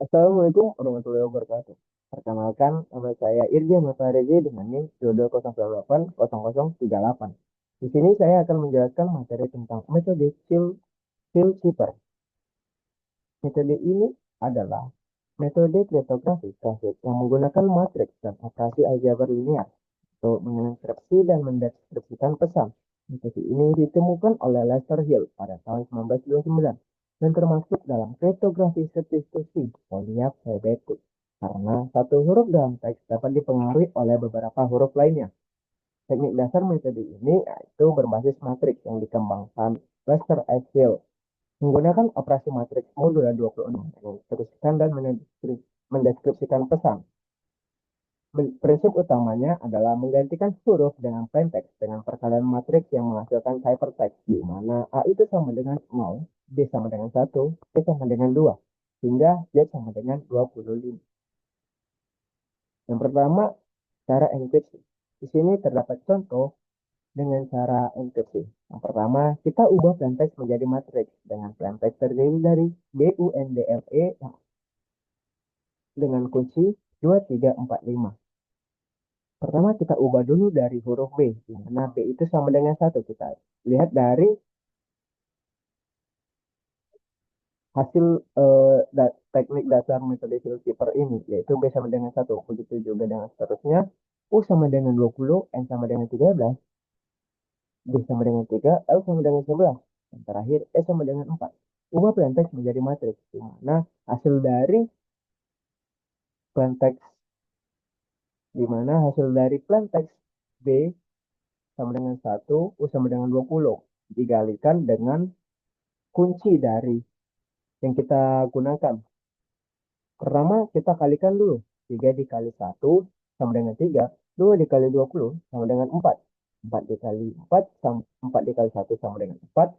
Assalamualaikum warahmatullahi wabarakatuh. Perkenalkan, nama saya Irja Matarezi dengan NIM 22080038. Di sini saya akan menjelaskan materi tentang metode field keeper. Metode ini adalah metode kriptografi klasik yang menggunakan matriks dan operasi aljabar linear untuk menginskripsi dan mendeskripsikan pesan. Metode ini ditemukan oleh Lester Hill pada tahun 1929 dan termasuk dalam kriptografi substitusi polyap diabetic karena satu huruf dalam teks dapat dipengaruhi oleh beberapa huruf lainnya. Teknik dasar metode ini yaitu berbasis matriks yang dikembangkan Lester S. Hill menggunakan operasi matriks modular 26 yang menginstruksikan dan mendeskripsikan pesan. Prinsip utamanya adalah menggantikan huruf dengan plaintext dengan perkalian matriks yang menghasilkan ciphertext, di mana A itu sama dengan 0, B sama dengan 1, C sama dengan 2, hingga Z sama dengan 25. Yang pertama, cara enkripsi. Di sini terdapat contoh dengan cara enkripsi. Yang pertama, kita ubah plaintext menjadi matriks dengan plaintext terdiri dari BUNDLE dengan kunci 2345. Pertama kita ubah dulu dari huruf B, di mana B itu sama dengan 1. Kita lihat dari hasil teknik dasar metode keeper ini, yaitu B sama dengan 1. Begitu juga dengan seterusnya, U sama dengan 20, N sama dengan 13, D sama dengan 3, L sama dengan 11. Dan terakhir, E sama dengan 4. Ubah plaintext menjadi matriks, di mana hasil dari plaintext, di mana hasil dari plaintext B sama dengan 1, U sama dengan 20, digalikan dengan kunci dari yang kita gunakan. Pertama, kita kalikan dulu. 3 dikali 1 sama dengan 3. 2 dikali 20 sama dengan 4. 4 dikali 4, 4 dikali 1 sama dengan 4.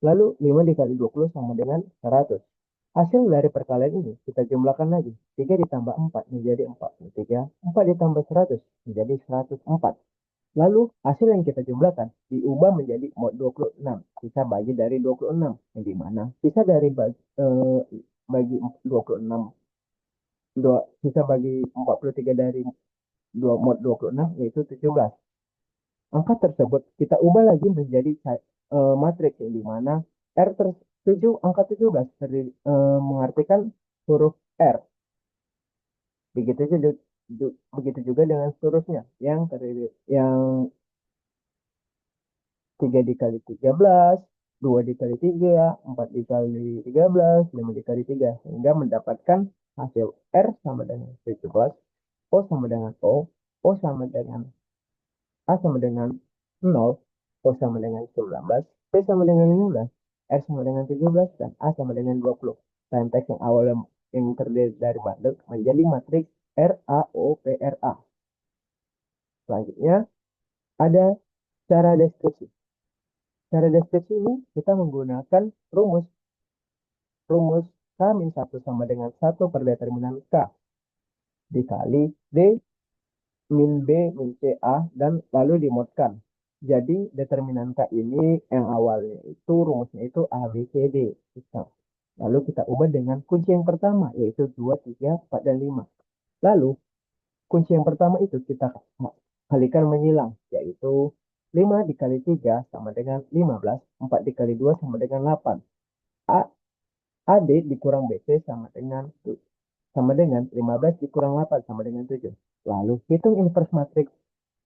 Lalu 5 dikali 20 sama dengan 100. Hasil dari perkalian ini kita jumlahkan lagi. 3 ditambah 4 menjadi 43. 4 ditambah 100 menjadi 104. Lalu hasil yang kita jumlahkan diubah menjadi mod 26. Sisa bagi dari 26. Yang dimana sisa dari bagi 26, sisa bagi 43 dari 2 mod 26 yaitu 17. Angka tersebut kita ubah lagi menjadi matriks yang dimana R 7, angka 17 mengartikan huruf R. Begitu juga, begitu juga dengan seterusnya yang terdiri yang 3 dikali 13, 2 dikali 3, 4 dikali 13, 5 dikali 3, sehingga mendapatkan hasil R sama dengan 17, O sama dengan O sama dengan A sama dengan 0, O sama dengan 19, P sama dengan 15, R sama dengan 17, dan A sama dengan 20. Dan teks yang awal yang terdiri dari bundle menjadi matriks RAOPRA. Selanjutnya, ada cara deskripsi. Cara deskripsi ini kita menggunakan rumus rumus K-1 sama dengan 1 per determinan K dikali D min B min C A dan lalu dimodkan. Jadi determinan K ini yang awalnya itu rumusnya itu A, B, C, D. Lalu kita ubah dengan kunci yang pertama yaitu 2, 3, 4, dan 5. Lalu kunci yang pertama itu kita kalikan menyilang yaitu 5 dikali 3 sama dengan 15, 4 dikali 2 sama dengan 8. AD dikurang BC sama dengan 15 dikurang 8 sama dengan 7. Lalu hitung inverse matriks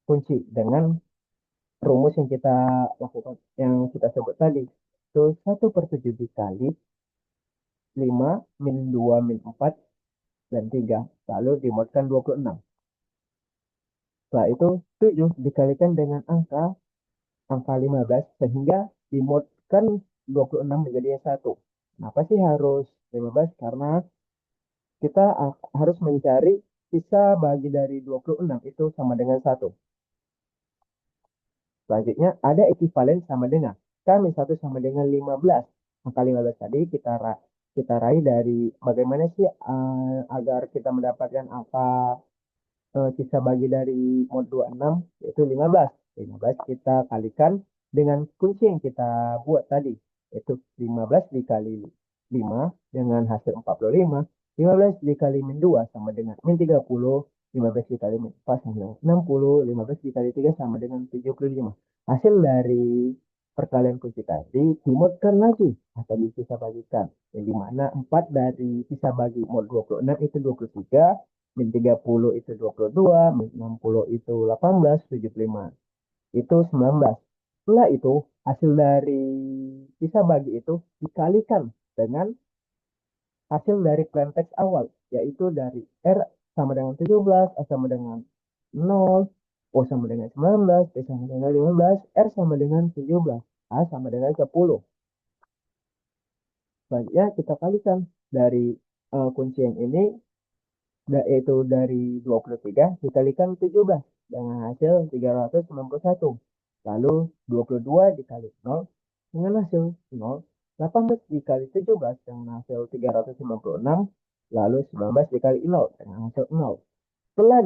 kunci dengan rumus yang kita lakukan, yang kita sebut tadi. Itu 1 per 7 dikali 5 min 2 min 4 dan 3. Lalu dimodkan 26. Setelah itu 7 dikalikan dengan angka 15 sehingga dimodkan 26 menjadi 1. Kenapa sih harus 15? Karena kita harus mencari sisa bagi dari 26 itu sama dengan 1. Selanjutnya ada ekivalen sama dengan K-1 sama dengan 15. Angka 15 tadi kita raih dari bagaimana sih agar kita mendapatkan angka sisa bagi dari mod 26 yaitu 15. 15 kita kalikan dengan kunci yang kita buat tadi yaitu 15 dikali 5 dengan hasil 45. 15 dikali min 2 sama dengan min 30. 15 dikali min 4 sama dengan 60. 15 dikali 3 sama dengan 75. Hasil dari perkalian kunci tadi dimodkan lagi atau bisa bagikan. Yang dimana 4 dari bisa bagi mod 26 itu 23, min 30 itu 22, min 60 itu 18, 75 itu 19. Setelah itu hasil dari bisa bagi itu dikalikan dengan hasil dari plain text awal, yaitu dari R sama dengan 17, A sama dengan 0, O sama dengan 19, P sama dengan 15, R sama dengan 17, A sama dengan 10. Selanjutnya kita kalikan dari kunci yang ini, yaitu dari 23 dikalikan 17 dengan hasil 391. Lalu 22 dikali 0 dengan hasil 0. 18 dikali 17 dengan hasil 396. Lalu 19 dikali 0 dengan hasil 0. Setelah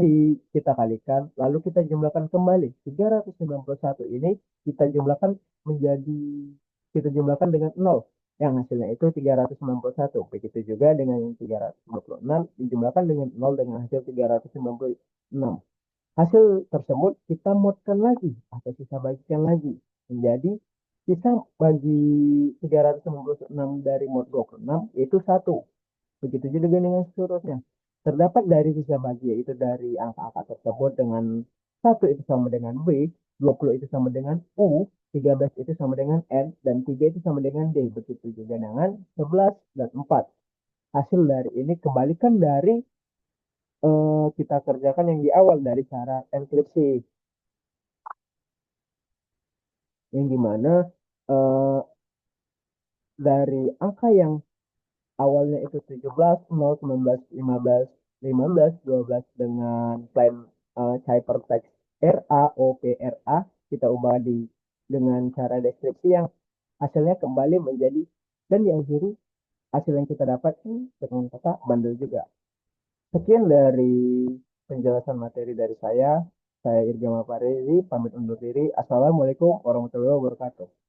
kita kalikan, lalu kita jumlahkan kembali. 391 ini kita jumlahkan menjadi, kita jumlahkan dengan 0. Yang hasilnya itu 391. Begitu juga dengan yang 326 dijumlahkan dengan 0 dengan hasil 396. Hasil tersebut kita modkan lagi atau sisa bagikan lagi menjadi sisa bagi 396 dari mod 26 yaitu 1. Begitu juga dengan seterusnya. Terdapat dari sisa bagi yaitu dari angka-angka tersebut dengan 1 itu sama dengan B, 20 itu sama dengan U, 13 itu sama dengan N, dan 3 itu sama dengan D. Begitu juga dengan 11 dan 4. Hasil dari ini kebalikan dari kita kerjakan yang di awal dari cara enkripsi. Yang dimana eh, dari angka yang awalnya itu 17, 0, 19, 15, 15, 12 dengan plain ciphertext RA, kita ubah dengan cara deskripsi yang hasilnya kembali menjadi, dan diakhiri hasil yang kita dapat dengan kata bandel juga. Sekian dari penjelasan materi dari saya. Saya Irga Maparezi, pamit undur diri. Assalamualaikum warahmatullahi wabarakatuh.